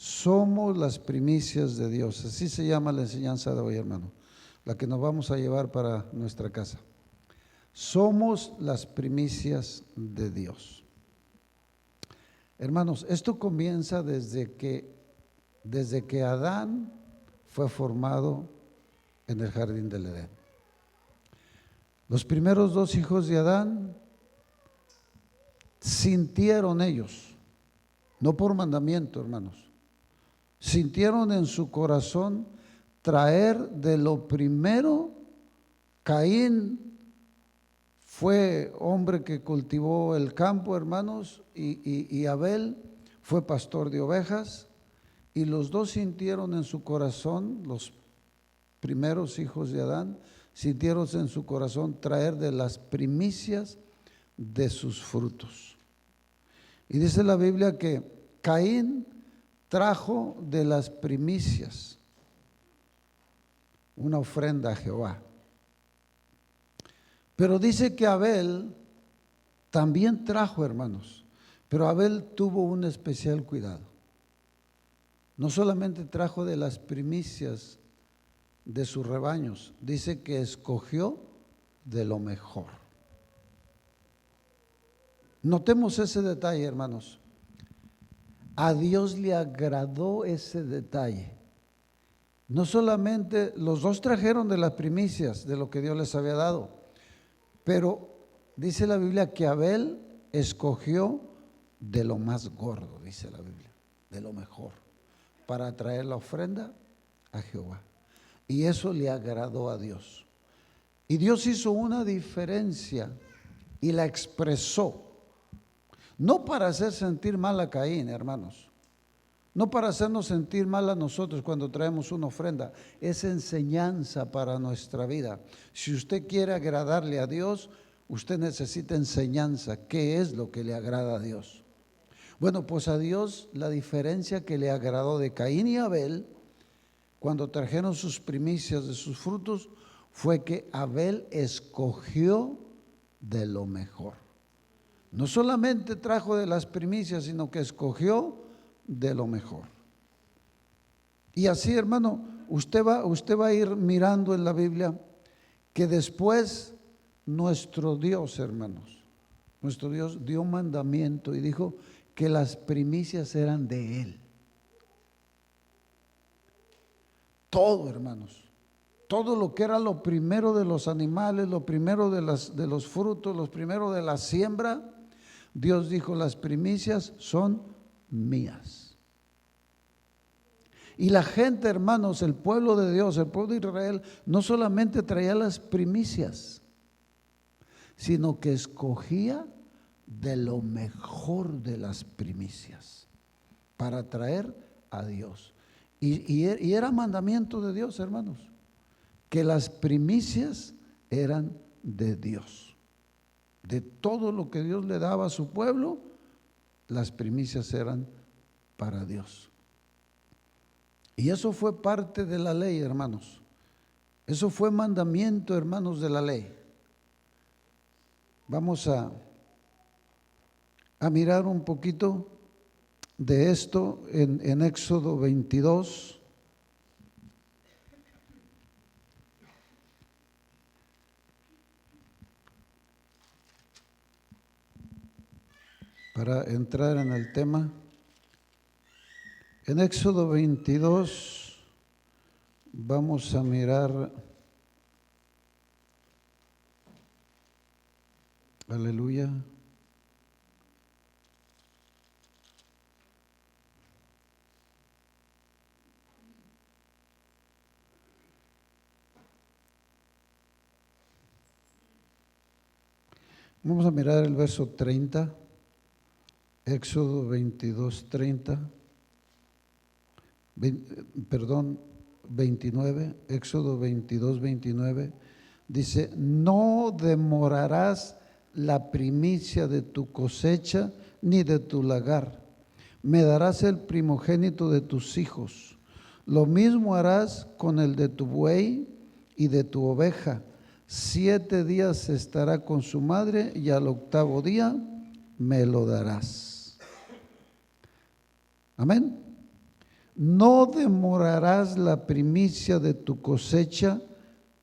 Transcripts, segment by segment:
Somos las primicias de Dios. Así se llama la enseñanza de hoy, hermano, la que nos vamos a llevar para nuestra casa. Somos las primicias de Dios. Hermanos, esto comienza desde que Adán fue formado en el jardín del Edén. Los primeros dos hijos de Adán sintieron ellos, no por mandamiento, hermanos, sintieron en su corazón traer de lo primero. Caín fue hombre que cultivó el campo, hermanos, y Abel fue pastor de ovejas, y los dos sintieron en su corazón, los primeros hijos de Adán, sintieron en su corazón traer de las primicias de sus frutos. Y dice la Biblia que Caín trajo de las primicias una ofrenda a Jehová. Pero dice que Abel también trajo, hermanos, pero Abel tuvo un especial cuidado. No solamente trajo de las primicias de sus rebaños, dice que escogió de lo mejor. Notemos ese detalle, hermanos. A Dios le agradó ese detalle. No solamente los dos trajeron de las primicias de lo que Dios les había dado, pero dice la Biblia que Abel escogió de lo más gordo, dice la Biblia, de lo mejor, para traer la ofrenda a Jehová. Y eso le agradó a Dios. Y Dios hizo una diferencia y la expresó. No para hacer sentir mal a Caín, hermanos. No para hacernos sentir mal a nosotros cuando traemos una ofrenda. Es enseñanza para nuestra vida. Si usted quiere agradarle a Dios, usted necesita enseñanza. ¿Qué es lo que le agrada a Dios? Bueno, pues a Dios la diferencia que le agradó de Caín y Abel, cuando trajeron sus primicias de sus frutos, fue que Abel escogió de lo mejor. No solamente trajo de las primicias, sino que escogió de lo mejor. Y así, hermano, usted va a ir mirando en la Biblia que después nuestro Dios, hermanos, nuestro Dios dio un mandamiento y dijo que las primicias eran de Él. Todo, hermanos, todo lo que era lo primero de los animales, lo primero de los frutos, lo primero de la siembra, Dios dijo: las primicias son mías. Y la gente, hermanos, el pueblo de Dios, el pueblo de Israel, no solamente traía las primicias, sino que escogía de lo mejor de las primicias para traer a Dios. Y era mandamiento de Dios, hermanos, que las primicias eran de Dios. De todo lo que Dios le daba a su pueblo, las primicias eran para Dios. Y eso fue parte de la ley, hermanos. Eso fue mandamiento, hermanos, de la ley. Vamos a mirar un poquito de esto en Éxodo 22. Para entrar en el tema. En Éxodo 22 vamos a mirar, aleluya, vamos a mirar el verso 30, Éxodo 22, 30. 29, Éxodo 22, 29, dice: no demorarás la primicia de tu cosecha ni de tu lagar, me darás el primogénito de tus hijos, lo mismo harás con el de tu buey y de tu oveja, 7 días estará con su madre y al 8º día me lo darás. Amén. No demorarás la primicia de tu cosecha,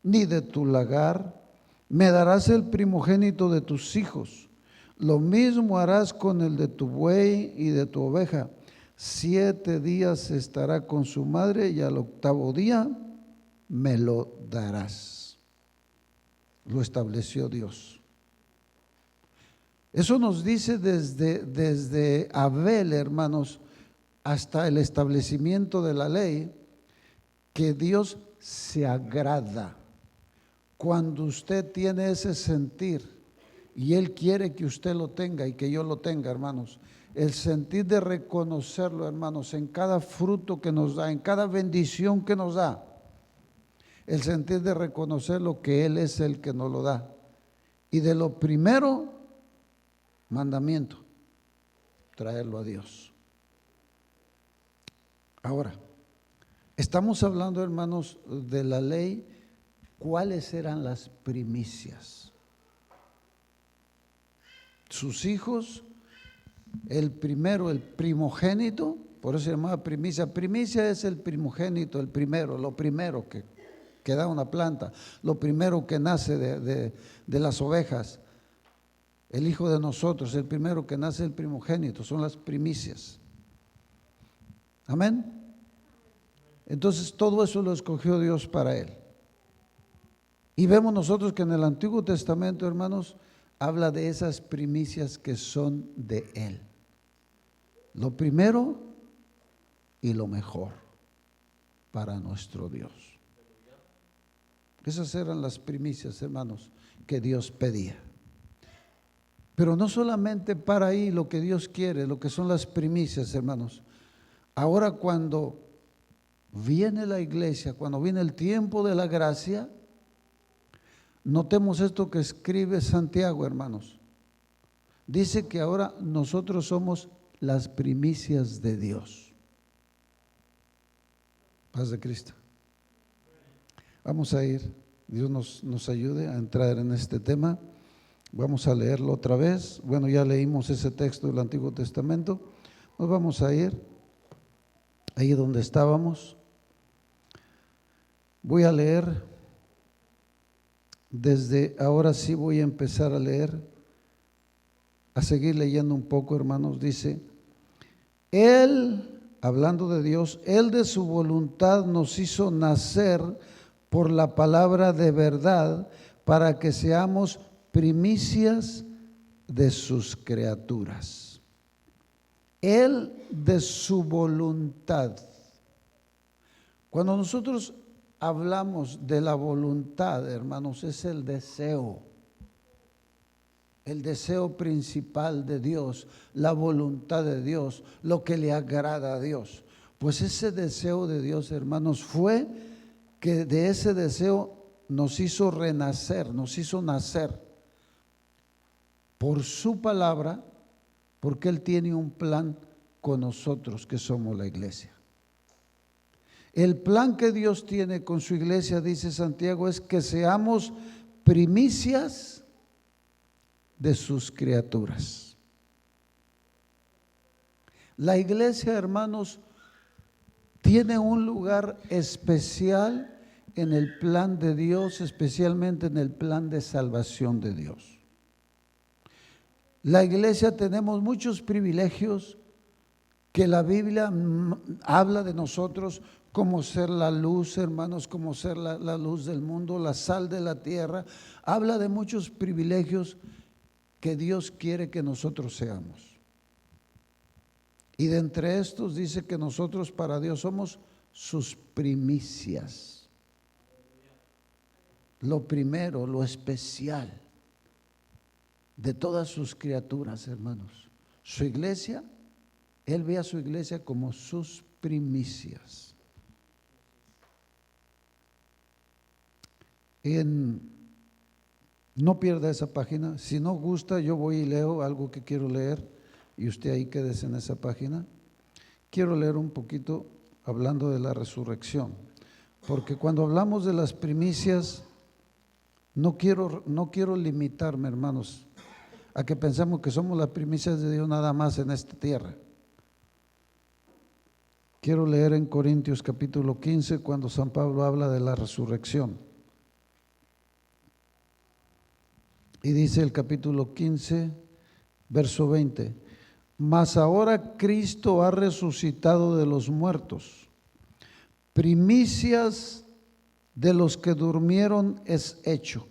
ni de tu lagar. Me darás el primogénito de tus hijos. Lo mismo harás con el de tu buey y de tu oveja. 7 días estará con su madre y al 8º día me lo darás. Lo estableció Dios. Eso nos dice desde Abel, hermanos, hasta el establecimiento de la ley, que Dios se agrada cuando usted tiene ese sentir, y Él quiere que usted lo tenga y que yo lo tenga, hermanos. El sentir de reconocerlo, hermanos, en cada fruto que nos da, en cada bendición que nos da. El sentir de reconocer lo que Él es el que nos lo da. Y de lo primero, mandamiento, traerlo a Dios. Ahora, estamos hablando, hermanos, de la ley. ¿Cuáles eran las primicias? Sus hijos, el primero, el primogénito, por eso se llamaba primicia. Primicia es el primogénito, el primero, lo primero que da una planta, lo primero que nace de las ovejas. El hijo de nosotros, el primero que nace, el primogénito, son las primicias. Amén. Entonces todo eso lo escogió Dios para él. Y vemos nosotros que en el Antiguo Testamento, hermanos, habla de esas primicias que son de Él. Lo primero y lo mejor para nuestro Dios. Esas eran las primicias, hermanos, que Dios pedía. Pero no solamente para ahí lo que Dios quiere, lo que son las primicias, hermanos. Ahora cuando viene la iglesia, cuando viene el tiempo de la gracia, notemos esto que escribe Santiago, hermanos. Dice que ahora nosotros somos las primicias de Dios. Paz de Cristo. Vamos a ir, Dios nos ayude a entrar en este tema. Vamos a leerlo otra vez. Bueno, ya leímos ese texto del Antiguo Testamento. Nos vamos a ir ahí donde estábamos. Voy a leer. Desde ahora sí voy a empezar a leer, a seguir leyendo un poco, hermanos. Dice, Él, hablando de Dios, Él de su voluntad nos hizo nacer por la palabra de verdad para que seamos primicias de sus criaturas. Él de su voluntad. Cuando nosotros hablamos de la voluntad, hermanos, es el deseo principal de Dios, la voluntad de Dios, lo que le agrada a Dios. Pues ese deseo de Dios, hermanos, fue que de ese deseo nos hizo renacer, nos hizo nacer por su palabra, porque Él tiene un plan con nosotros que somos la iglesia. El plan que Dios tiene con su iglesia, dice Santiago, es que seamos primicias de sus criaturas. La iglesia, hermanos, tiene un lugar especial en el plan de Dios, especialmente en el plan de salvación de Dios. La iglesia tenemos muchos privilegios que la Biblia habla de nosotros, como ser la luz, hermanos, como ser la luz del mundo, la sal de la tierra. Habla de muchos privilegios que Dios quiere que nosotros seamos. Y de entre estos dice que nosotros para Dios somos sus primicias. Lo primero, lo especial de todas sus criaturas, hermanos. Su iglesia, Él ve a su iglesia como sus primicias. No pierda esa página. Si no gusta, yo voy y leo algo que quiero leer y usted ahí quédese en esa página. Quiero leer un poquito hablando de la resurrección, porque cuando hablamos de las primicias, no quiero limitarme, hermanos, a que pensemos que somos las primicias de Dios nada más en esta tierra. Quiero leer en Corintios capítulo 15 cuando San Pablo habla de la resurrección. Y dice el capítulo 15, verso 20: mas ahora Cristo ha resucitado de los muertos, primicias de los que durmieron es hecho.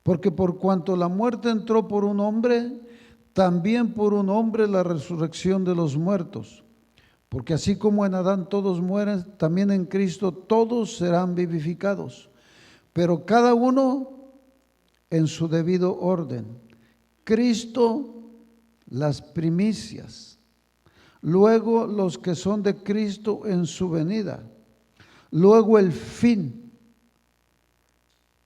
Porque por cuanto la muerte entró por un hombre, también por un hombre la resurrección de los muertos. Porque así como en Adán todos mueren, también en Cristo todos serán vivificados. Pero cada uno en su debido orden. Cristo las primicias, luego los que son de Cristo en su venida, luego el fin,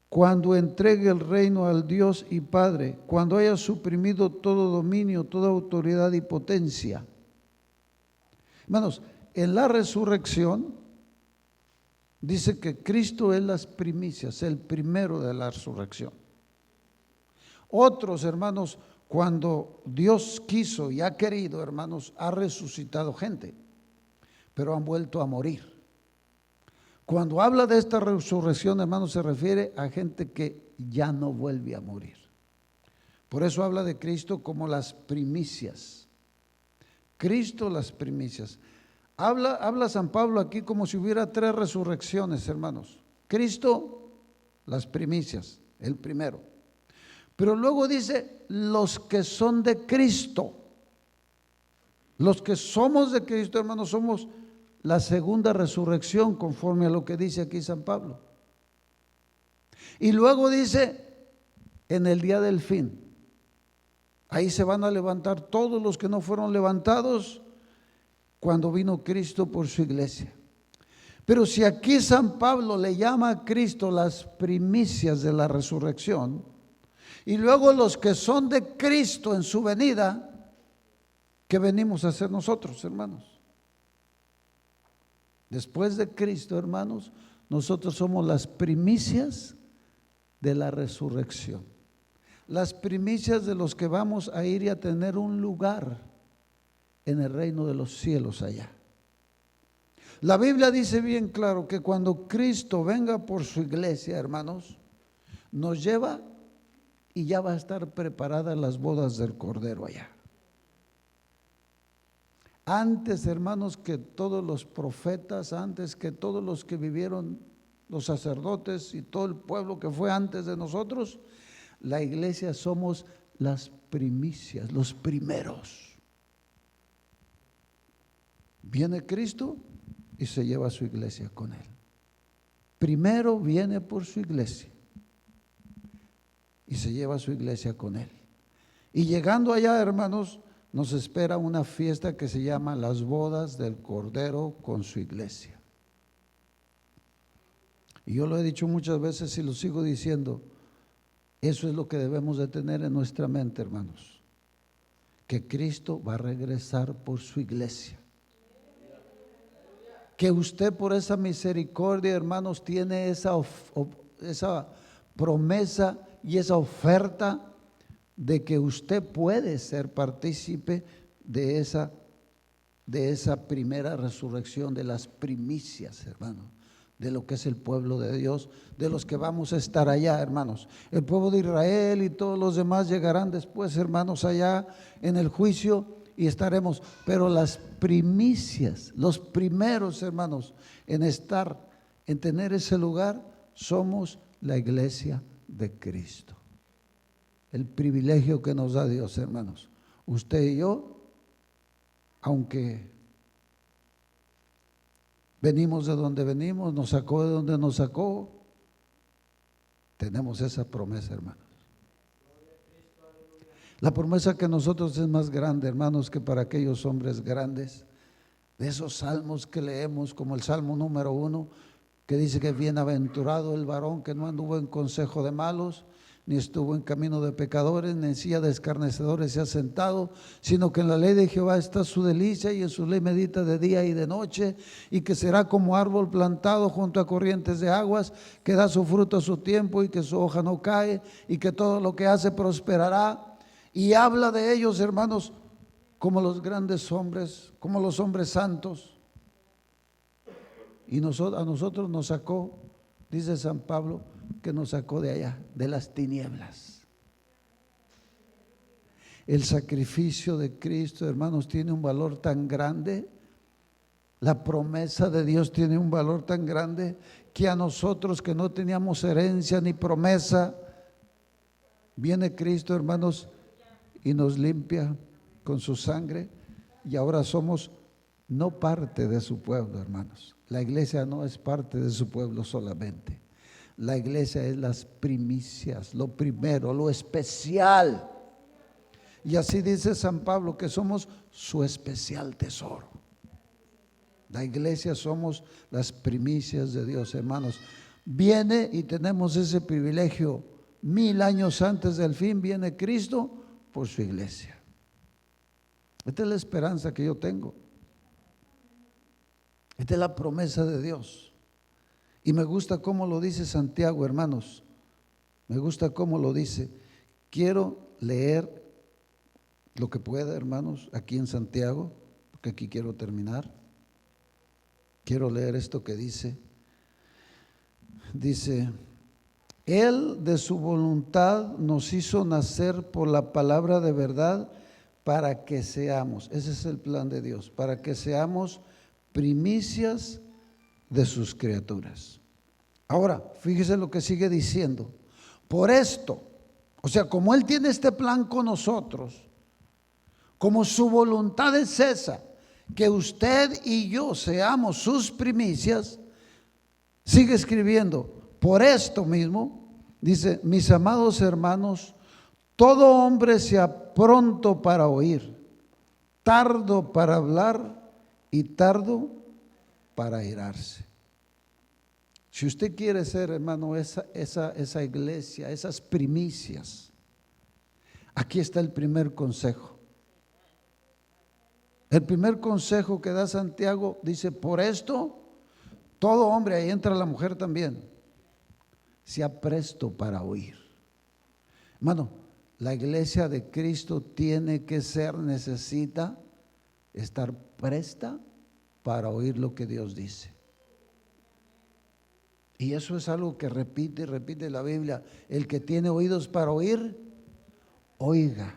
cuando entregue el reino al Dios y Padre, cuando haya suprimido todo dominio, toda autoridad y potencia. Hermanos, en la resurrección dice que Cristo es las primicias, el primero de la resurrección. Otros, hermanos, cuando Dios quiso y ha querido, hermanos, ha resucitado gente, pero han vuelto a morir. Cuando habla de esta resurrección, hermanos, se refiere a gente que ya no vuelve a morir. Por eso habla de Cristo como las primicias. Cristo las primicias. Habla San Pablo aquí como si hubiera tres resurrecciones, hermanos. Cristo, las primicias, el primero. Pero luego dice, los que son de Cristo. Los que somos de Cristo, hermanos, somos la segunda resurrección, conforme a lo que dice aquí San Pablo. Y luego dice, en el día del fin, ahí se van a levantar todos los que no fueron levantados cuando vino Cristo por su iglesia. Pero si aquí San Pablo le llama a Cristo las primicias de la resurrección, y luego los que son de Cristo en su venida, ¿qué venimos a hacer nosotros, hermanos? Después de Cristo, hermanos, nosotros somos las primicias de la resurrección. Las primicias de los que vamos a ir y a tener un lugar en el reino de los cielos allá. La Biblia dice bien claro que cuando Cristo venga por su iglesia, hermanos, nos lleva y ya va a estar preparadas las bodas del Cordero allá. Antes, hermanos, que todos los profetas, antes que todos los que vivieron, los sacerdotes y todo el pueblo que fue antes de nosotros, la iglesia somos las primicias, los primeros. Viene Cristo y se lleva a su iglesia con él. Primero viene por su iglesia y se lleva a su iglesia con él. Y llegando allá, hermanos, nos espera una fiesta que se llama las bodas del Cordero con su iglesia. Y yo lo he dicho muchas veces y lo sigo diciendo, eso es lo que debemos de tener en nuestra mente, hermanos, que Cristo va a regresar por su iglesia. Que usted por esa misericordia, hermanos, tiene esa promesa y esa oferta de que usted puede ser partícipe de esa primera resurrección, de las primicias, hermanos, de lo que es el pueblo de Dios, de los que vamos a estar allá, hermanos. El pueblo de Israel y todos los demás llegarán después, hermanos, allá en el juicio y estaremos, pero las primicias, los primeros, hermanos, en tener ese lugar, somos la iglesia de Cristo. El privilegio que nos da Dios, hermanos. Usted y yo, aunque venimos de donde venimos, nos sacó de donde nos sacó, tenemos esa promesa, hermanos. La promesa que nosotros es más grande, hermanos, que para aquellos hombres grandes, de esos salmos que leemos, como el Salmo número 1, que dice que bienaventurado el varón que no anduvo en consejo de malos, ni estuvo en camino de pecadores, ni en silla de escarnecedores se ha sentado, sino que en la ley de Jehová está su delicia y en su ley medita de día y de noche, y que será como árbol plantado junto a corrientes de aguas, que da su fruto a su tiempo y que su hoja no cae, y que todo lo que hace prosperará. Y habla de ellos, hermanos, como los grandes hombres, como los hombres santos. Y a nosotros nos sacó, dice San Pablo, que nos sacó de allá, de las tinieblas. El sacrificio de Cristo, hermanos, tiene un valor tan grande. La promesa de Dios tiene un valor tan grande que a nosotros que no teníamos herencia ni promesa, viene Cristo, hermanos, y nos limpia con su sangre y ahora somos no parte de su pueblo, hermanos. La iglesia no es parte de su pueblo solamente. La iglesia es las primicias, lo primero, lo especial. Y así dice San Pablo que somos su especial tesoro. La iglesia somos las primicias de Dios, hermanos. Viene y tenemos ese privilegio. 1000 años antes del fin viene Cristo por su iglesia. Esta es la esperanza que yo tengo. Esta es la promesa de Dios. Y me gusta cómo lo dice Santiago, hermanos. Me gusta cómo lo dice. Quiero leer lo que pueda, hermanos, aquí en Santiago, porque aquí quiero terminar. Quiero leer esto que dice. Dice: Él de su voluntad nos hizo nacer por la palabra de verdad para que seamos, ese es el plan de Dios, para que seamos primicias de sus criaturas. Ahora, fíjese lo que sigue diciendo. Por esto, o sea, como Él tiene este plan con nosotros, como su voluntad es esa, que usted y yo seamos sus primicias, sigue escribiendo. Por esto mismo, dice: mis amados hermanos, todo hombre sea pronto para oír, tardo para hablar y tardo para airarse. Si usted quiere ser, hermano, esa iglesia, esas primicias, aquí está el primer consejo. El primer consejo que da Santiago dice: por esto, todo hombre, ahí entra la mujer también, sea presto para oír. Hermano, la iglesia de Cristo tiene que ser, necesita estar presta para oír lo que Dios dice. Y eso es algo que repite y repite la Biblia. El que tiene oídos para oír, oiga.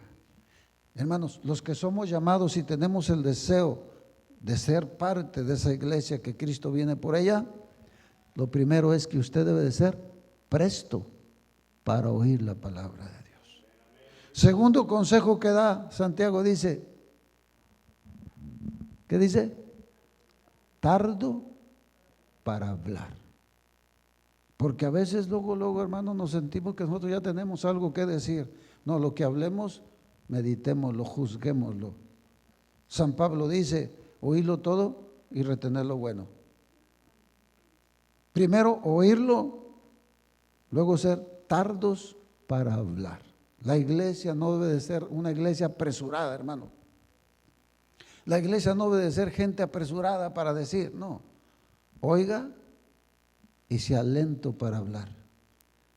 Hermanos, los que somos llamados y tenemos el deseo de ser parte de esa iglesia que Cristo viene por ella, lo primero es que usted debe de ser presto para oír la palabra de Dios. Segundo consejo que da Santiago, dice, ¿qué dice? Tardo para hablar. Porque a veces luego, hermanos, nos sentimos que nosotros ya tenemos algo que decir. No, lo que hablemos, meditémoslo, juzguémoslo. San Pablo dice: oírlo todo y retener lo bueno. Primero oírlo, luego ser tardos para hablar. La iglesia no debe de ser una iglesia apresurada, hermano. La iglesia no debe de ser gente apresurada para decir, no. Oiga y sea lento para hablar.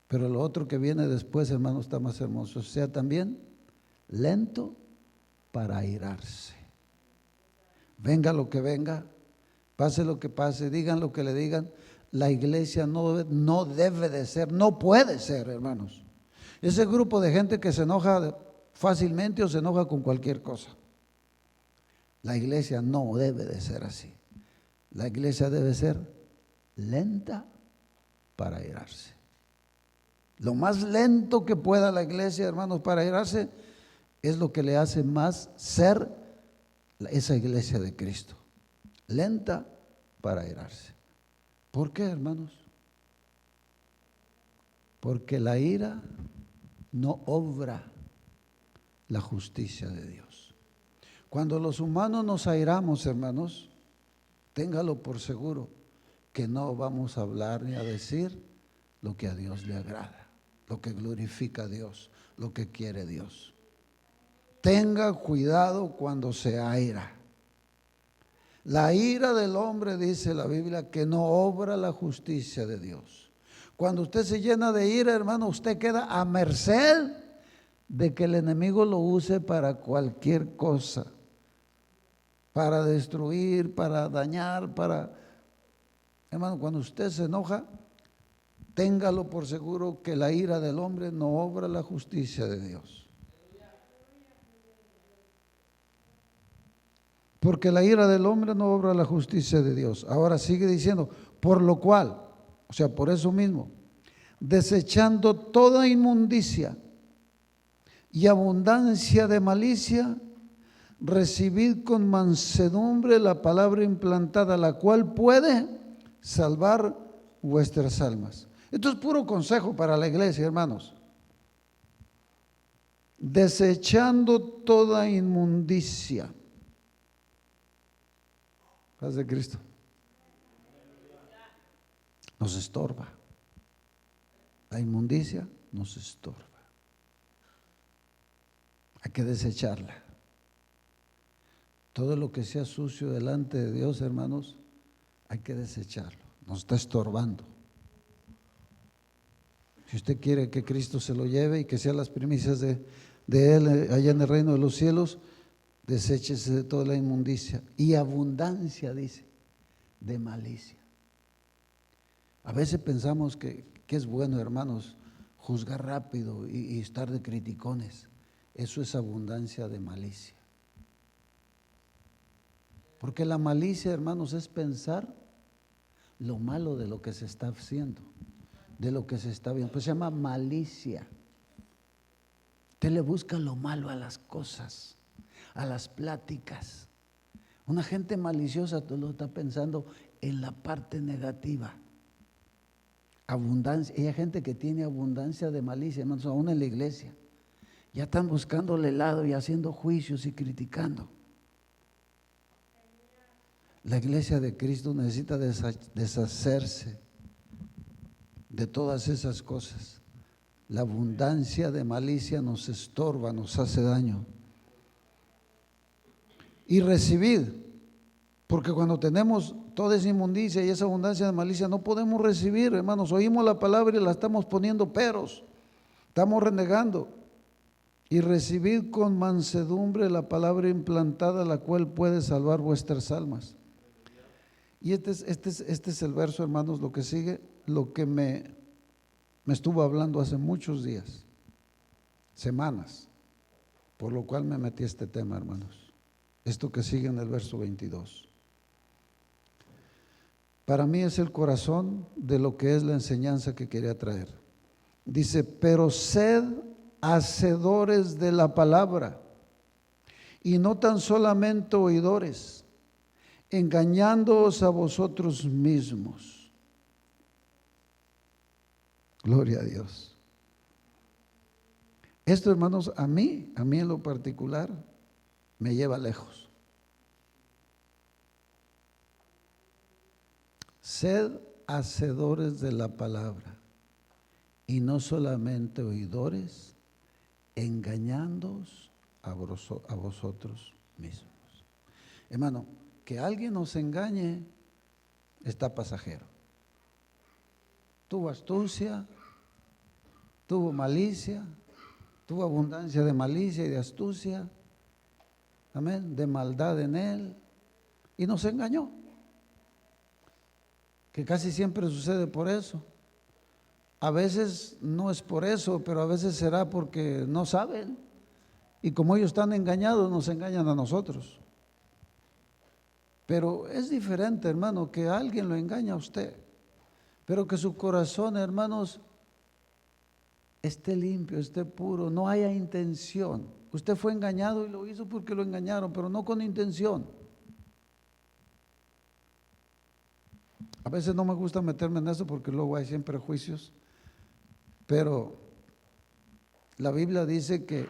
Pero lo otro que viene después, hermano, está más hermoso. Sea también lento para airarse. Venga lo que venga, pase lo que pase, digan lo que le digan, la iglesia no debe de ser, no puede ser, hermanos, ese grupo de gente que se enoja fácilmente o se enoja con cualquier cosa. La iglesia no debe de ser así. La iglesia debe ser lenta para airarse. Lo más lento que pueda la iglesia, hermanos, para airarse, es lo que le hace más ser esa iglesia de Cristo. Lenta para airarse. ¿Por qué, hermanos? Porque la ira no obra la justicia de Dios. Cuando los humanos nos airamos, hermanos, téngalo por seguro que no vamos a hablar ni a decir lo que a Dios le agrada, lo que glorifica a Dios, lo que quiere Dios. Tenga cuidado cuando se aira. La ira del hombre, dice la Biblia, que no obra la justicia de Dios. Cuando usted se llena de ira, hermano, usted queda a merced de que el enemigo lo use para cualquier cosa. para destruir, para dañar, para... Hermano, cuando usted se enoja, téngalo por seguro que la ira del hombre no obra la justicia de Dios. Porque la ira del hombre no obra la justicia de Dios. Ahora sigue diciendo, por lo cual, o sea, por eso mismo, desechando toda inmundicia y abundancia de malicia, recibid con mansedumbre la palabra implantada, la cual puede salvar vuestras almas. Esto es puro consejo para la iglesia, hermanos. Desechando toda inmundicia. Paz de Cristo. Nos estorba. La inmundicia nos estorba. Hay que desecharla. Todo lo que sea sucio delante de Dios, hermanos, hay que desecharlo. Nos está estorbando. Si usted quiere que Cristo se lo lleve y que sean las primicias de Él allá en el reino de los cielos, deséchese de toda la inmundicia y abundancia, dice, de malicia. A veces pensamos que es bueno, hermanos, juzgar rápido y estar de criticones. Eso es abundancia de malicia. Porque la malicia, hermanos, es pensar lo malo de lo que se está haciendo, de lo que se está viendo. Pues se llama malicia. Usted le busca lo malo a las cosas, a las pláticas. Una gente maliciosa lo está pensando en la parte negativa. Abundancia. Y hay gente que tiene abundancia de malicia, hermanos, aún en la iglesia. Ya están buscándole el lado y haciendo juicios y criticando. La iglesia de Cristo necesita deshacerse de todas esas cosas. La abundancia de malicia nos estorba, nos hace daño. Y recibid, porque cuando tenemos toda esa inmundicia y esa abundancia de malicia no podemos recibir, hermanos. Oímos la palabra y la estamos poniendo peros, estamos renegando. Y recibid con mansedumbre la palabra implantada, la cual puede salvar vuestras almas. Y este es el verso, hermanos, lo que sigue, lo que me estuvo hablando hace muchos días, semanas, por lo cual me metí a este tema, hermanos. Esto que sigue en el verso 22. Para mí es el corazón de lo que es la enseñanza que quería traer. Dice, pero sed hacedores de la palabra y no tan solamente oidores, engañándoos a vosotros mismos. Gloria a Dios. Esto, hermanos, a mí en lo particular, me lleva lejos. Sed hacedores de la palabra y no solamente oidores, engañándoos a vosotros mismos. Hermano, que alguien nos engañe está pasajero. Tuvo astucia, tuvo malicia, tuvo abundancia de malicia y de astucia, amén, de maldad en él, y nos engañó. Que casi siempre sucede por eso. A veces no es por eso, pero a veces será porque no saben. Y como ellos están engañados, nos engañan a nosotros. Pero es diferente, hermano, que alguien lo engaña a usted, pero que su corazón, hermanos, esté limpio, esté puro, no haya intención. Usted fue engañado y lo hizo porque lo engañaron, pero no con intención. A veces no me gusta meterme en eso porque luego hay siempre juicios, pero la Biblia dice que,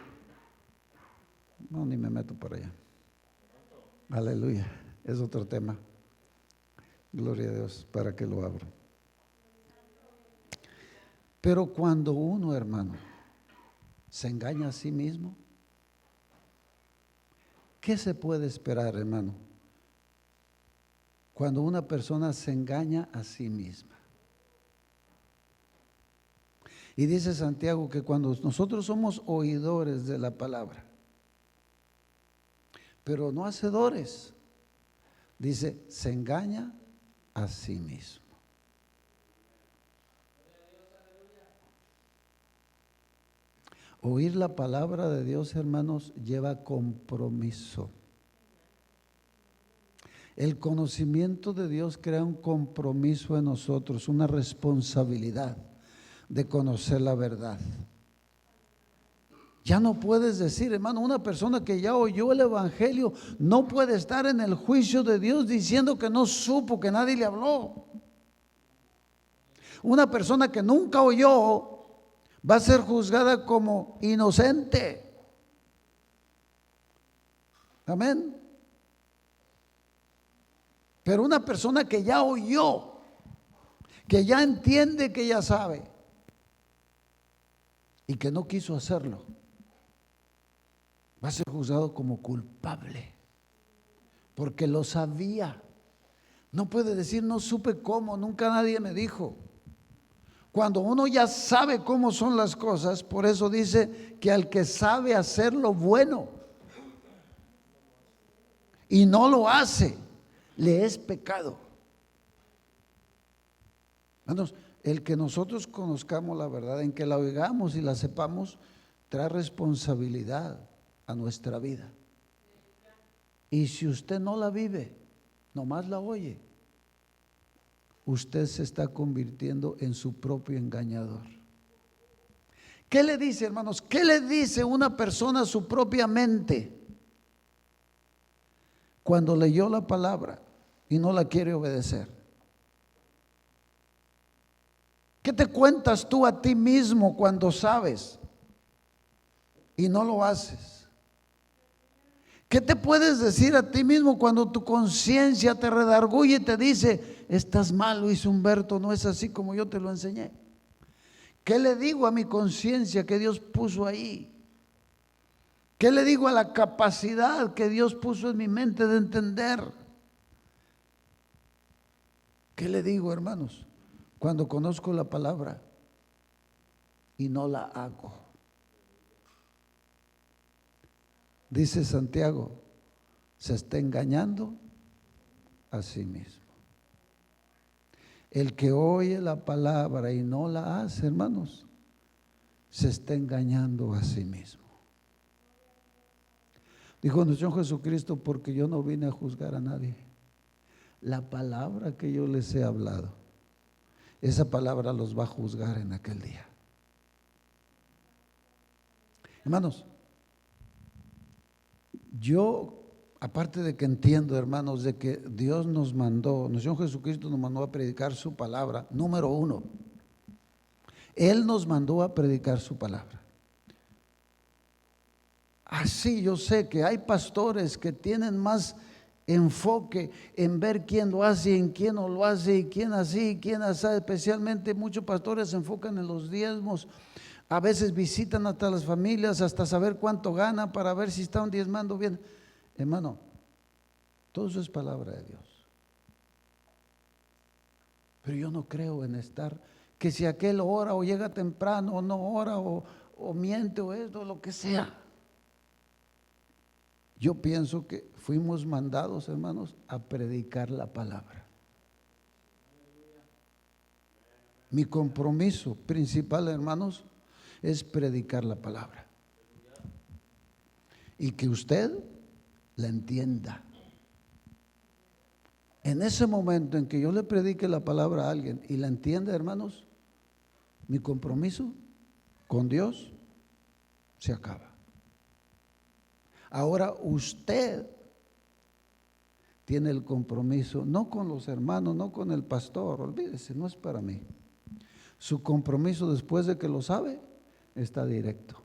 no, ni me meto por allá. Aleluya, es otro tema. Gloria a Dios, para que lo abra. Pero cuando uno, hermano, se engaña a sí mismo, ¿qué se puede esperar, hermano? Cuando una persona se engaña a sí misma. Y dice Santiago que cuando nosotros somos oidores de la palabra, pero no hacedores, Dice, se engaña a sí mismo. Oír la palabra de Dios, hermanos, lleva compromiso. El conocimiento de Dios crea un compromiso en nosotros, una responsabilidad de conocer la verdad. Ya no puedes decir, hermano, una persona que ya oyó el evangelio no puede estar en el juicio de Dios diciendo que no supo, que nadie le habló. Una persona que nunca oyó va a ser juzgada como inocente. Amén. Pero una persona que ya oyó, que ya entiende, que ya sabe y que no quiso hacerlo, va a ser juzgado como culpable, porque lo sabía. No puede decir, no supe cómo, nunca nadie me dijo. Cuando uno ya sabe cómo son las cosas, por eso dice que al que sabe hacer lo bueno y no lo hace, le es pecado. Hermanos, el que nosotros conozcamos la verdad, en que la oigamos y la sepamos, trae responsabilidad a nuestra vida. Y si usted no la vive, nomás la oye, usted se está convirtiendo en su propio engañador. ¿Qué le dice, hermanos? ¿Qué le dice una persona a su propia mente cuando leyó la palabra y no la quiere obedecer? ¿Qué te cuentas tú a ti mismo cuando sabes y no lo haces? ¿Qué te puedes decir a ti mismo cuando tu conciencia te redarguye y te dice, estás mal, Luis Humberto, no es así como yo te lo enseñé? ¿Qué le digo a mi conciencia que Dios puso ahí? ¿Qué le digo a la capacidad que Dios puso en mi mente de entender? ¿Qué le digo, hermanos, cuando conozco la palabra y no la hago? Dice Santiago, se está engañando a sí mismo. El que oye la palabra y no la hace, hermanos, se está engañando a sí mismo. Dijo nuestro Señor Jesucristo, porque yo no vine a juzgar a nadie. La palabra que yo les he hablado, esa palabra los va a juzgar en aquel día. Hermanos, yo, aparte de que entiendo, hermanos, de que Dios nos mandó, nuestro Señor Jesucristo nos mandó a predicar su palabra, número uno, Él nos mandó a predicar su palabra. Así yo sé que hay pastores que tienen más enfoque en ver quién lo hace y en quién no lo hace, y quién así y quién así. Especialmente muchos pastores se enfocan en los diezmos. A veces visitan hasta las familias, hasta saber cuánto gana para ver si están diezmando bien. Hermano, todo eso es palabra de Dios. Pero yo no creo en estar, que si aquel ora o llega temprano o no ora o miente o esto, lo que sea. Yo pienso que fuimos mandados, hermanos, a predicar la palabra. Mi compromiso principal, hermanos, es predicar la palabra. Y que usted la entienda. En ese momento en que yo le predique la palabra a alguien y la entienda, hermanos, mi compromiso con Dios se acaba. Ahora usted tiene el compromiso, no con los hermanos, no con el pastor, olvídese, no es para mí. Su compromiso después de que lo sabe, está directo.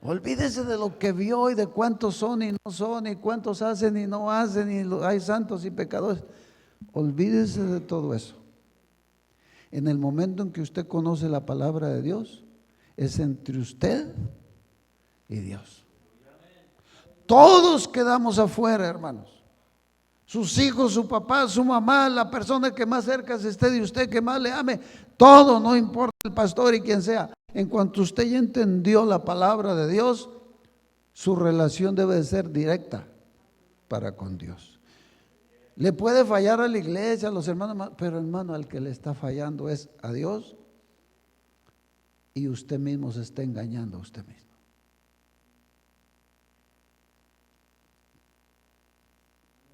Olvídese de lo que vio y de cuántos son y no son, y cuántos hacen y no hacen, y hay santos y pecadores. Olvídese de todo eso. En el momento en que usted conoce la palabra de Dios, es entre usted y Dios. Todos quedamos afuera, hermanos. Sus hijos, su papá, su mamá, la persona que más cerca esté de usted, que más le ame, todo, no importa el pastor y quien sea. En cuanto usted ya entendió la palabra de Dios, su relación debe ser directa para con Dios. Le puede fallar a la iglesia, a los hermanos, pero hermano, al que le está fallando es a Dios, y usted mismo se está engañando a usted mismo.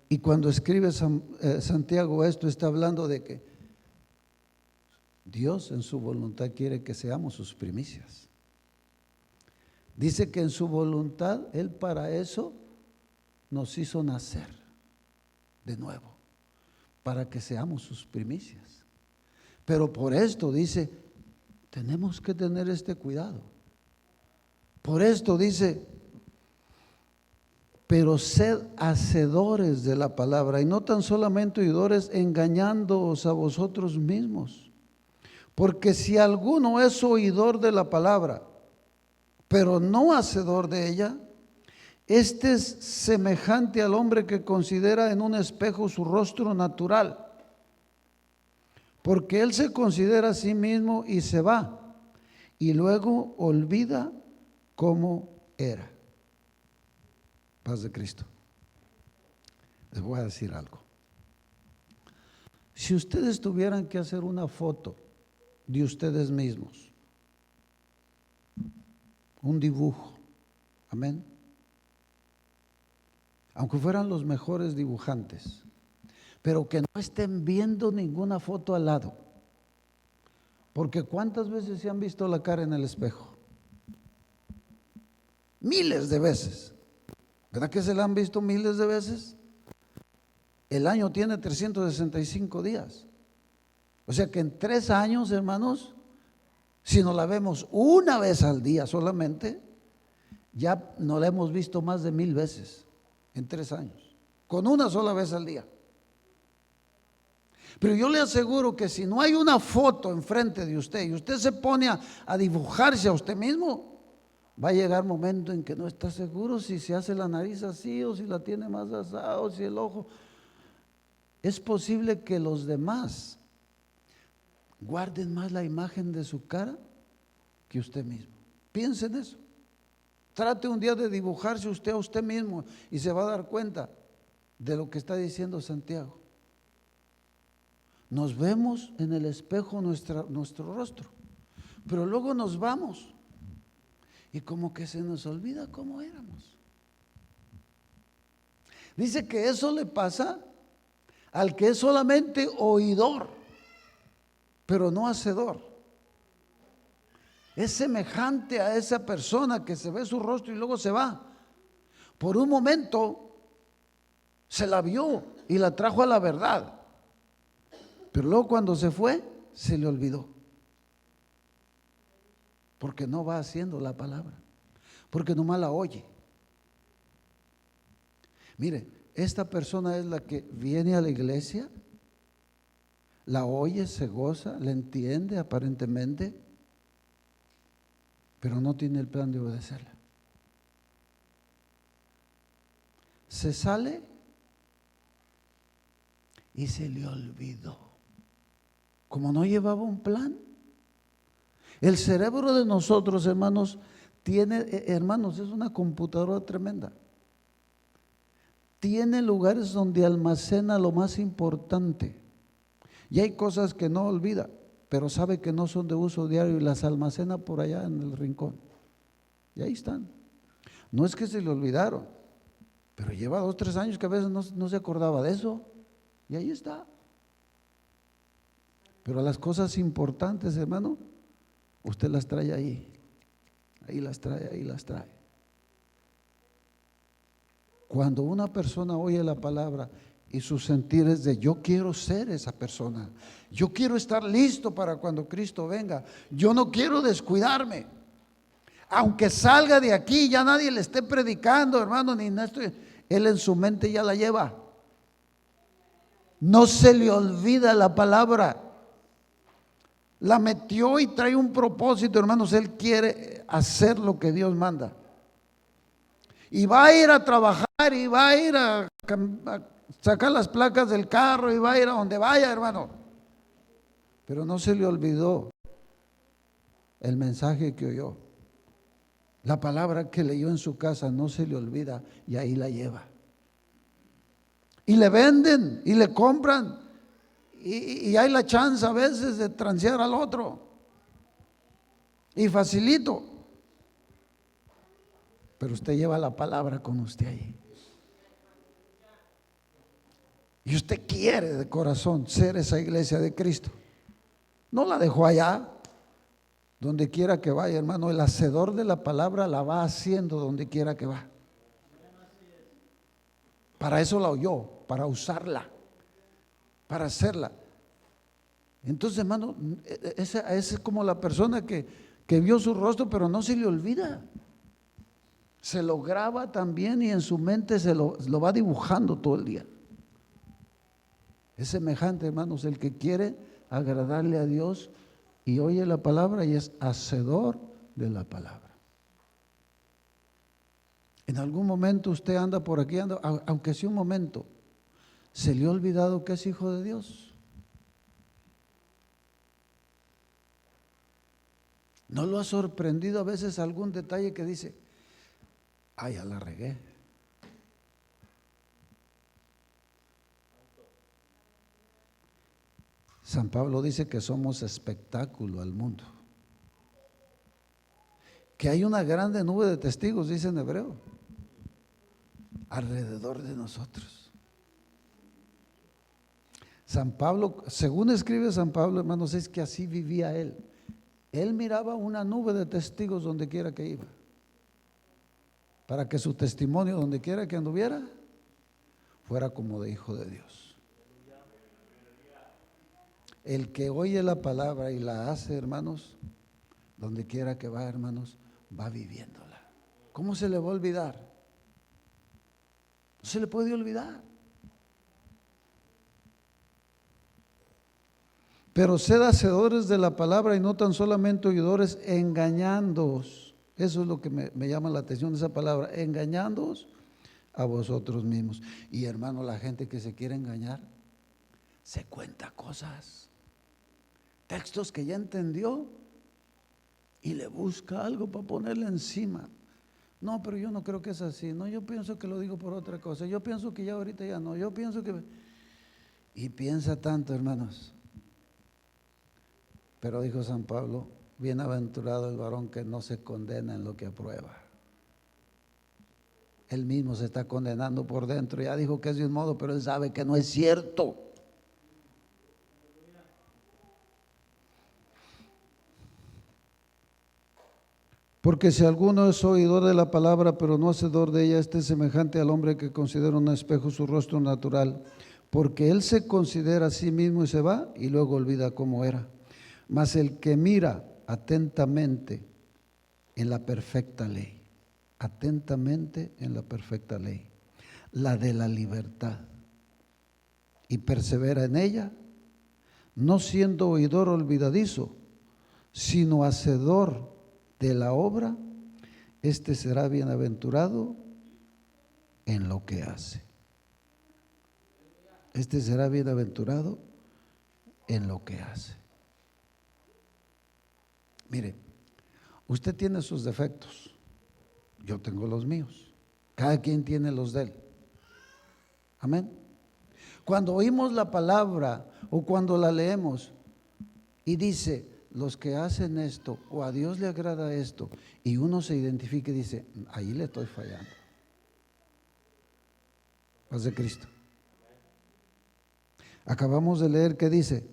Y cuando escribe Santiago esto, está hablando de que Dios en su voluntad quiere que seamos sus primicias. Dice que en su voluntad Él para eso nos hizo nacer de nuevo, para que seamos sus primicias. Pero por esto dice, tenemos que tener este cuidado. Por esto dice, pero sed hacedores de la palabra y no tan solamente oidores, engañándoos a vosotros mismos. Porque si alguno es oidor de la palabra, pero no hacedor de ella, este es semejante al hombre que considera en un espejo su rostro natural, porque él se considera a sí mismo y se va, y luego olvida cómo era. Paz de Cristo. Les voy a decir algo. Si ustedes tuvieran que hacer una foto de ustedes mismos, un dibujo, amén, aunque fueran los mejores dibujantes, pero que no estén viendo ninguna foto al lado, porque ¿cuántas veces se han visto la cara en el espejo? Miles de veces. ¿Verdad que se la han visto miles de veces? El año tiene 365 días. O sea que en 3 años, hermanos, si nos la vemos una vez al día solamente, ya no la hemos visto más de 1000 veces en 3 años, con una sola vez al día. Pero yo le aseguro que si no hay una foto enfrente de usted y usted se pone a dibujarse a usted mismo, va a llegar un momento en que no está seguro si se hace la nariz así o si la tiene más asada o si el ojo. Es posible que los demás guarden más la imagen de su cara que usted mismo. Piense en eso. Trate un día de dibujarse usted a usted mismo y se va a dar cuenta de lo que está diciendo Santiago. Nos vemos en el espejo nuestro rostro, pero luego nos vamos y como que se nos olvida cómo éramos. Dice que eso le pasa al que es solamente oidor, pero no hacedor. Es semejante a esa persona que se ve su rostro y luego se va. Por un momento se la vio y la trajo a la verdad, pero luego cuando se fue, se le olvidó. Porque no va haciendo la palabra, porque nomás la oye. Mire, esta persona es la que viene a la iglesia, la oye, se goza, la entiende aparentemente, pero no tiene el plan de obedecerla. Se sale y se le olvidó. Como no llevaba un plan. El cerebro de nosotros, hermanos, hermanos, es una computadora tremenda. Tiene lugares donde almacena lo más importante. Y hay cosas que no olvida, pero sabe que no son de uso diario y las almacena por allá en el rincón. Y ahí están. No es que se le olvidaron, pero lleva 2 o 3 años que a veces no se acordaba de eso. Y ahí está. Pero las cosas importantes, hermano, usted las trae ahí. Ahí las trae, ahí las trae. Cuando una persona oye la palabra y su sentir es de yo quiero ser esa persona, yo quiero estar listo para cuando Cristo venga, yo no quiero descuidarme, aunque salga de aquí ya nadie le esté predicando, hermano, ni nada, él en su mente ya la lleva, no se le olvida la palabra, la metió y trae un propósito, hermanos, él quiere hacer lo que Dios manda. Y va a ir a trabajar y va a ir a sacar las placas del carro y va a ir a donde vaya, hermano. Pero no se le olvidó el mensaje que oyó. La palabra que leyó en su casa no se le olvida y ahí la lleva. Y le venden y le compran. Y hay la chance a veces de transear al otro. Y facilito. Pero usted lleva la palabra con usted ahí. Y usted quiere de corazón ser esa iglesia de Cristo. No la dejó allá. Donde quiera que vaya, hermano, el hacedor de la palabra la va haciendo donde quiera que va. Para eso la oyó, para usarla, para hacerla. Entonces, hermano, esa es como la persona que vio su rostro, pero no se le olvida. Se lo graba también y en su mente lo va dibujando todo el día. Es semejante, hermanos, el que quiere agradarle a Dios y oye la palabra y es hacedor de la palabra. En algún momento usted anda por aquí, aunque sea un momento, ¿se le ha olvidado que es hijo de Dios? ¿No lo ha sorprendido a veces algún detalle que dice, ay, ya la regué? San Pablo dice que somos espectáculo al mundo. Que hay una grande nube de testigos, dice en hebreo, alrededor de nosotros. San Pablo, según escribe San Pablo, hermanos, es que así vivía él. Él miraba una nube de testigos donde quiera que iba, para que su testimonio donde quiera que anduviera fuera como de hijo de Dios. El que oye la palabra y la hace, hermanos, donde quiera que va, hermanos, va viviéndola. ¿Cómo se le va a olvidar? No se le puede olvidar. Pero sed hacedores de la palabra y no tan solamente oidores, engañándoos. Eso es lo que me llama la atención de esa palabra, engañándoos a vosotros mismos. Y hermano, la gente que se quiere engañar, se cuenta cosas, textos que ya entendió y le busca algo para ponerle encima. No, pero yo no creo que es así. No, yo pienso que lo digo por otra cosa. Yo pienso que ya ahorita ya no. Yo pienso que... Y piensa tanto, hermanos. Pero dijo San Pablo, bienaventurado el varón que no se condena en lo que aprueba. Él mismo se está condenando por dentro. Ya dijo que es de un modo, pero él sabe que no es cierto. Porque si alguno es oidor de la palabra, pero no hacedor de ella, este es semejante al hombre que considera un espejo su rostro natural, porque él se considera a sí mismo y se va y luego olvida cómo era. Mas el que mira atentamente en la perfecta ley, atentamente en la perfecta ley, la de la libertad, y persevera en ella, no siendo oidor olvidadizo, sino hacedor de la obra, este será bienaventurado en lo que hace. Este será bienaventurado en lo que hace. Mire, usted tiene sus defectos, yo tengo los míos, cada quien tiene los de él. Amén. Cuando oímos la palabra o cuando la leemos y dice, los que hacen esto o a Dios le agrada esto, y uno se identifica y dice, ahí le estoy fallando. Paz de Cristo. Acabamos de leer que dice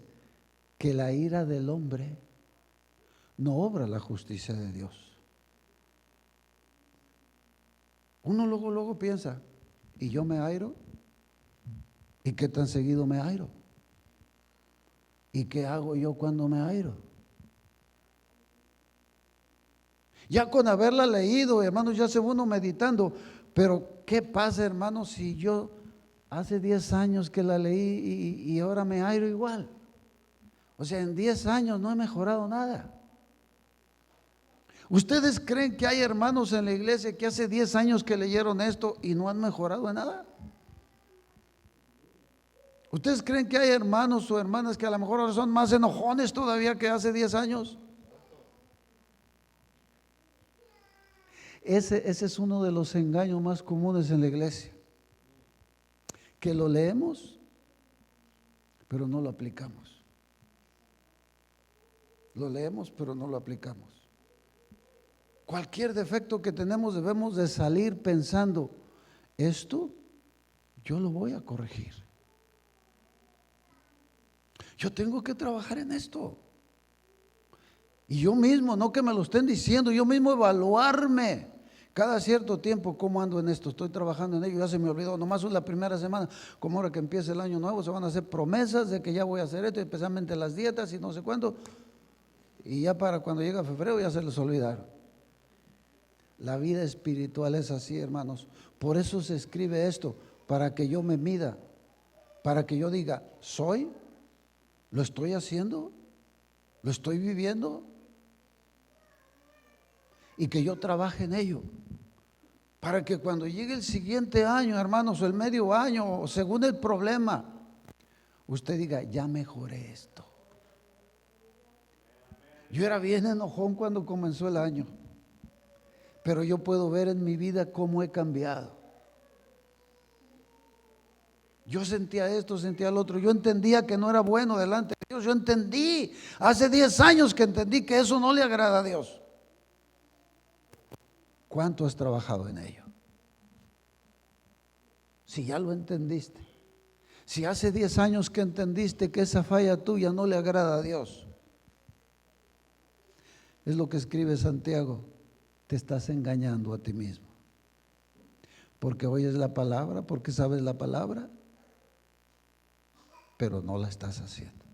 que la ira del hombre no obra la justicia de Dios. Uno luego piensa, ¿y yo me airo? ¿Y qué tan seguido me airo? ¿Y qué hago yo cuando me airo? Ya con haberla leído, hermanos, ya se uno meditando, pero ¿qué pasa, hermanos, si yo hace 10 años que la leí y ahora me airo igual? O sea, en 10 años no he mejorado nada. ¿Ustedes creen que hay hermanos en la iglesia que hace 10 años que leyeron esto y no han mejorado en nada? ¿Ustedes creen que hay hermanos o hermanas que a lo mejor ahora son más enojones todavía que hace 10 años? Ese es uno de los engaños más comunes en la iglesia. que lo leemos, pero no lo aplicamos. Lo leemos, pero no lo aplicamos. Cualquier defecto que tenemos debemos de salir pensando, esto yo lo voy a corregir. Yo tengo que trabajar en esto. Y yo mismo, no que me lo estén diciendo, yo mismo evaluarme cada cierto tiempo cómo ando en esto. Estoy trabajando en ello, ya se me olvidó, nomás es la primera semana, como ahora que empieza el año nuevo, se van a hacer promesas de que ya voy a hacer esto, especialmente las dietas y no sé cuánto. Y ya para cuando llega febrero ya se les olvidaron. La vida espiritual es así, hermanos. Por eso se escribe esto, para que yo me mida, para que yo diga, ¿soy? ¿Lo estoy haciendo? ¿Lo estoy viviendo? Y que yo trabaje en ello, para que cuando llegue el siguiente año, hermanos, o el medio año, o según el problema, usted diga, ya mejoré esto. Yo era bien enojón cuando comenzó el año, pero yo puedo ver en mi vida cómo he cambiado. Yo sentía esto, sentía lo otro. Yo entendía que no era bueno delante de Dios. Yo entendí, hace 10 años que entendí que eso no le agrada a Dios. ¿Cuánto has trabajado en ello? Si ya lo entendiste, si hace 10 años que entendiste que esa falla tuya no le agrada a Dios, es lo que escribe Santiago, te estás engañando a ti mismo. Porque oyes la palabra, porque sabes la palabra, pero no la estás haciendo.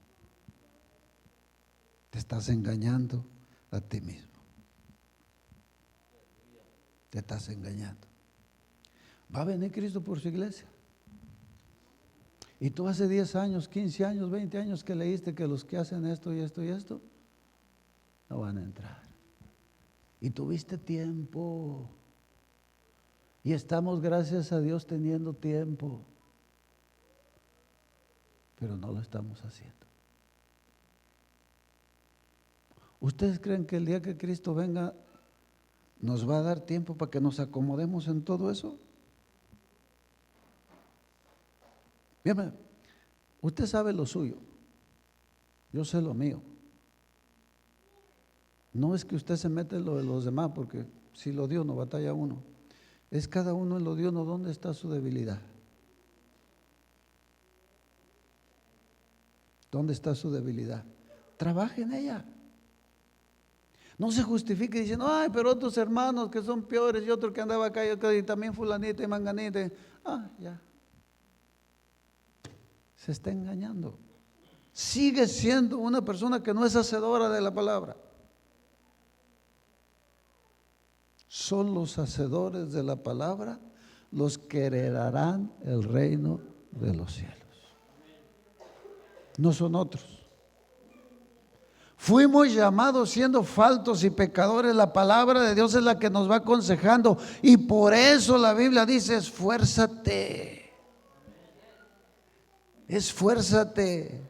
Te estás engañando a ti mismo. Te estás engañando. Va a venir Cristo por su iglesia. Y tú hace 10 años, 15 años, 20 años que leíste que los que hacen esto y esto y esto no van a entrar. Y tuviste tiempo. Y estamos, gracias a Dios, teniendo tiempo. Pero no lo estamos haciendo. ¿Ustedes creen que el día que Cristo venga nos va a dar tiempo para que nos acomodemos en todo eso? Bien, usted sabe lo suyo, yo sé lo mío. No es que usted se mete en lo de los demás, porque si lo dio no batalla uno. Es cada uno en lo de uno, ¿dónde está su debilidad? ¿Dónde está su debilidad? Trabaje en ella. No se justifique diciendo, ay, pero otros hermanos que son peores y otro que andaba acá y también fulanita y manganita. Ya. Se está engañando. Sigue siendo una persona que no es hacedora de la palabra. Son los hacedores de la palabra los que heredarán el reino de los cielos. No son otros. Fuimos llamados siendo faltos y pecadores. La palabra de Dios es la que nos va aconsejando. Y por eso la Biblia dice, esfuérzate. Esfuérzate.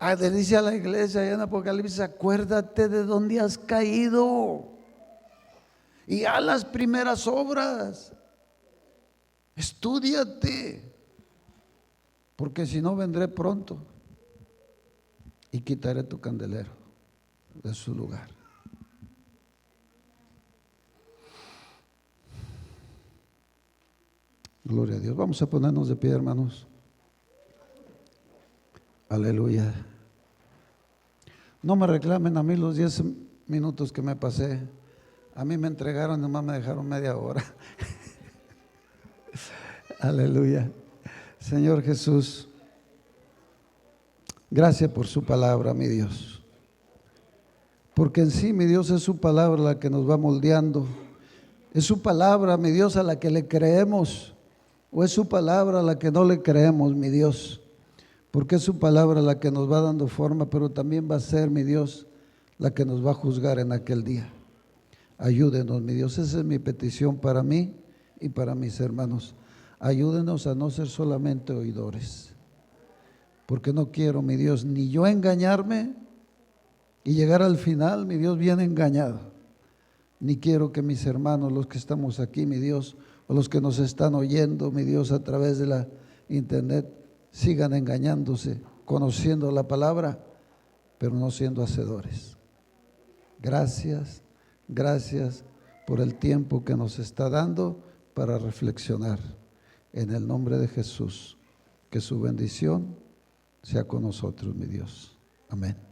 Le dice a la iglesia allá en Apocalipsis, acuérdate de dónde has caído. Y haz las primeras obras. Estúdiate. Porque si no vendré pronto y quitaré tu candelero de su lugar. Gloria a Dios. Vamos a ponernos de pie, hermanos. Aleluya. No me reclamen a mí los 10 minutos que me pasé. A mí me entregaron, nomás me dejaron media hora. Aleluya. Señor Jesús, gracias por su palabra, mi Dios. Porque en sí, mi Dios, es su palabra la que nos va moldeando. Es su palabra, mi Dios, a la que le creemos. O es su palabra a la que no le creemos, mi Dios. Porque es su palabra la que nos va dando forma, pero también va a ser, mi Dios, la que nos va a juzgar en aquel día. Ayúdenos, mi Dios. Esa es mi petición para mí y para mis hermanos. Ayúdenos a no ser solamente oidores. Porque no quiero, mi Dios, ni yo engañarme y llegar al final, mi Dios, bien engañado. Ni quiero que mis hermanos, los que estamos aquí, mi Dios, o los que nos están oyendo, mi Dios, a través de la internet, sigan engañándose, conociendo la palabra, pero no siendo hacedores. Gracias, gracias por el tiempo que nos está dando para reflexionar. En el nombre de Jesús, que su bendición sea con nosotros, mi Dios. Amén.